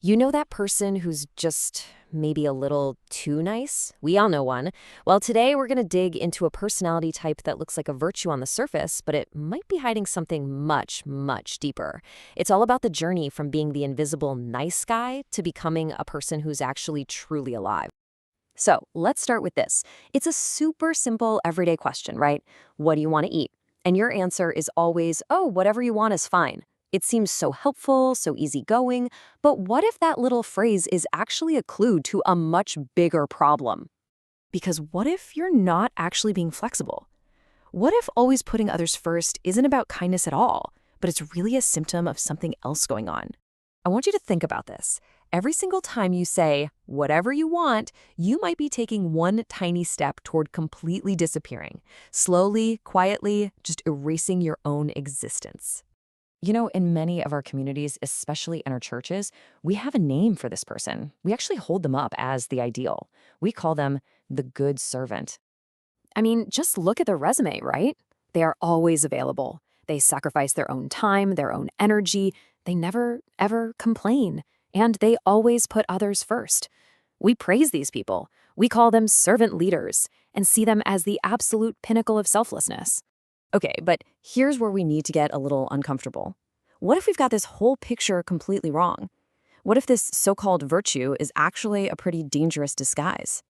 You know that person who's just maybe a little too nice? We all know one. Well, today we're going to dig into a personality type that looks like a virtue on the surface, but it might be hiding something much, much deeper. It's all about the journey from being the invisible nice guy to becoming a person who's actually truly alive. So let's start with this. It's a super simple everyday question, right? What do you want to eat? And your answer is always, oh, whatever you want is fine. It seems so helpful, so easygoing, but what if that little phrase is actually a clue to a much bigger problem? Because what if you're not actually being flexible? What if always putting others first isn't about kindness at all, but it's really a symptom of something else going on? I want you to think about this. Every single time you say, whatever you want, you might be taking one tiny step toward completely disappearing, slowly, quietly, just erasing your own existence. You know, in many of our communities, especially in our churches, we have a name for this person. We actually hold them up as the ideal. We call them the good servant. I mean, just look at their resume, right? They are always available. They sacrifice their own time, their own energy. They never, ever complain. And they always put others first. We praise these people. We call them servant leaders and see them as the absolute pinnacle of selflessness. Okay, but here's where we need to get a little uncomfortable. What if we've got this whole picture completely wrong? What if this so-called virtue is actually a pretty dangerous disguise?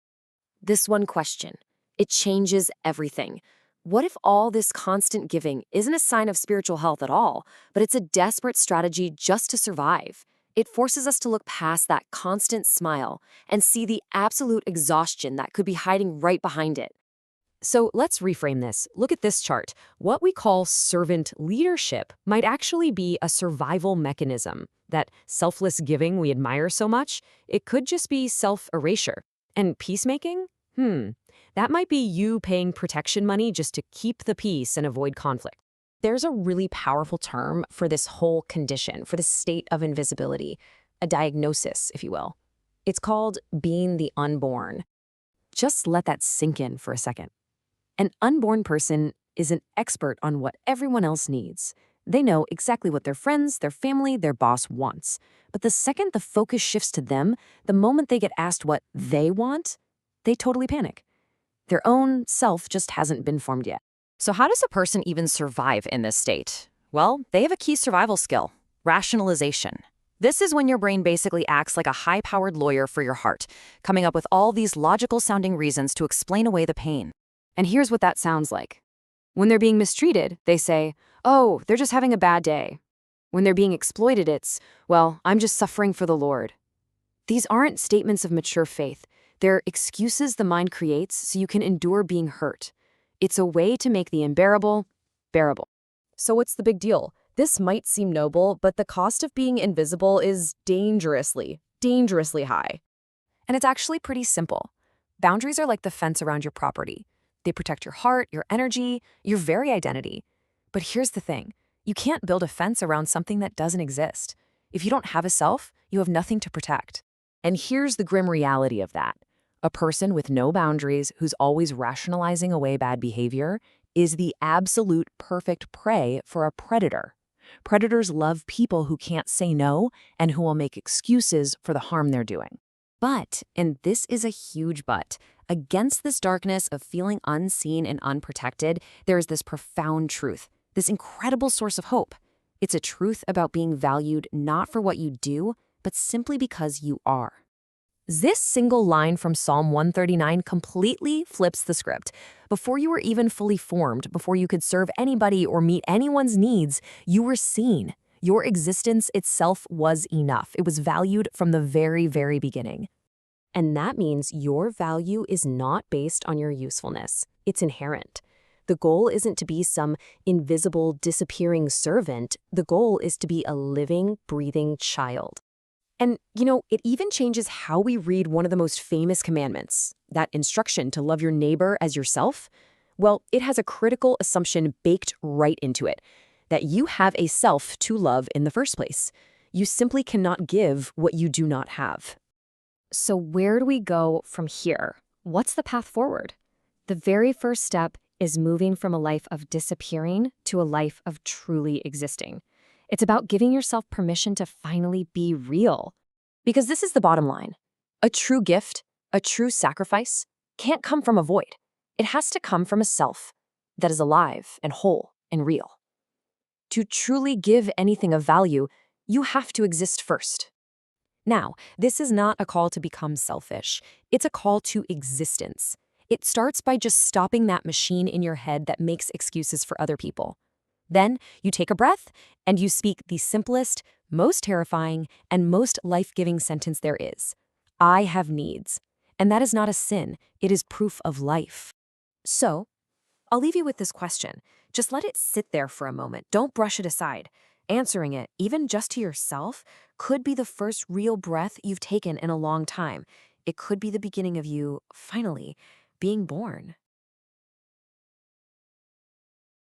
This one question, it changes everything. What if all this constant giving isn't a sign of spiritual health at all, but it's a desperate strategy just to survive? It forces us to look past that constant smile and see the absolute exhaustion that could be hiding right behind it. So let's reframe this. Look at this chart. What we call servant leadership might actually be a survival mechanism. That selfless giving we admire so much, it could just be self-erasure. And peacemaking? That might be you paying protection money just to keep the peace and avoid conflict. There's a really powerful term for this whole condition, for this state of invisibility, a diagnosis, if you will. It's called being the unborn. Just let that sink in for a second. An unborn person is an expert on what everyone else needs. They know exactly what their friends, their family, their boss wants. But the second the focus shifts to them, the moment they get asked what they want, they totally panic. Their own self just hasn't been formed yet. So how does a person even survive in this state? Well, they have a key survival skill, rationalization. This is when your brain basically acts like a high-powered lawyer for your heart, coming up with all these logical-sounding reasons to explain away the pain. And here's what that sounds like. When they're being mistreated, they say, oh, they're just having a bad day. When they're being exploited, it's, well, I'm just suffering for the Lord. These aren't statements of mature faith. They're excuses the mind creates so you can endure being hurt. It's a way to make the unbearable bearable. So what's the big deal? This might seem noble, but the cost of being invisible is dangerously, dangerously high. And it's actually pretty simple. Boundaries are like the fence around your property. They protect your heart, your energy, your very identity. But here's the thing. You can't build a fence around something that doesn't exist. If you don't have a self, you have nothing to protect. And here's the grim reality of that. A person with no boundaries who's always rationalizing away bad behavior is the absolute perfect prey for a predator. Predators love people who can't say no and who will make excuses for the harm they're doing. But, and this is a huge but, against this darkness of feeling unseen and unprotected, there is this profound truth, this incredible source of hope. It's a truth about being valued not for what you do, but simply because you are. This single line from Psalm 139 completely flips the script. Before you were even fully formed, before you could serve anybody or meet anyone's needs, you were seen. Your existence itself was enough. It was valued from the very, very beginning. And that means your value is not based on your usefulness. It's inherent. The goal isn't to be some invisible, disappearing servant. The goal is to be a living, breathing child. And, you know, it even changes how we read one of the most famous commandments, that instruction to love your neighbor as yourself. Well, it has a critical assumption baked right into it, that you have a self to love in the first place. You simply cannot give what you do not have. So where do we go from here? What's the path forward? The very first step is moving from a life of disappearing to a life of truly existing. It's about giving yourself permission to finally be real. Because this is the bottom line. A true gift, a true sacrifice, can't come from a void. It has to come from a self that is alive and whole and real. To truly give anything of value, you have to exist first. Now, this is not a call to become selfish. It's a call to existence. It starts by just stopping that machine in your head that makes excuses for other people. Then you take a breath and you speak the simplest, most terrifying, and most life-giving sentence there is. I have needs. And that is not a sin. It is proof of life. So, I'll leave you with this question. Just let it sit there for a moment. Don't brush it aside. Answering it, even just to yourself, could be the first real breath you've taken in a long time. It could be the beginning of you, finally, being born.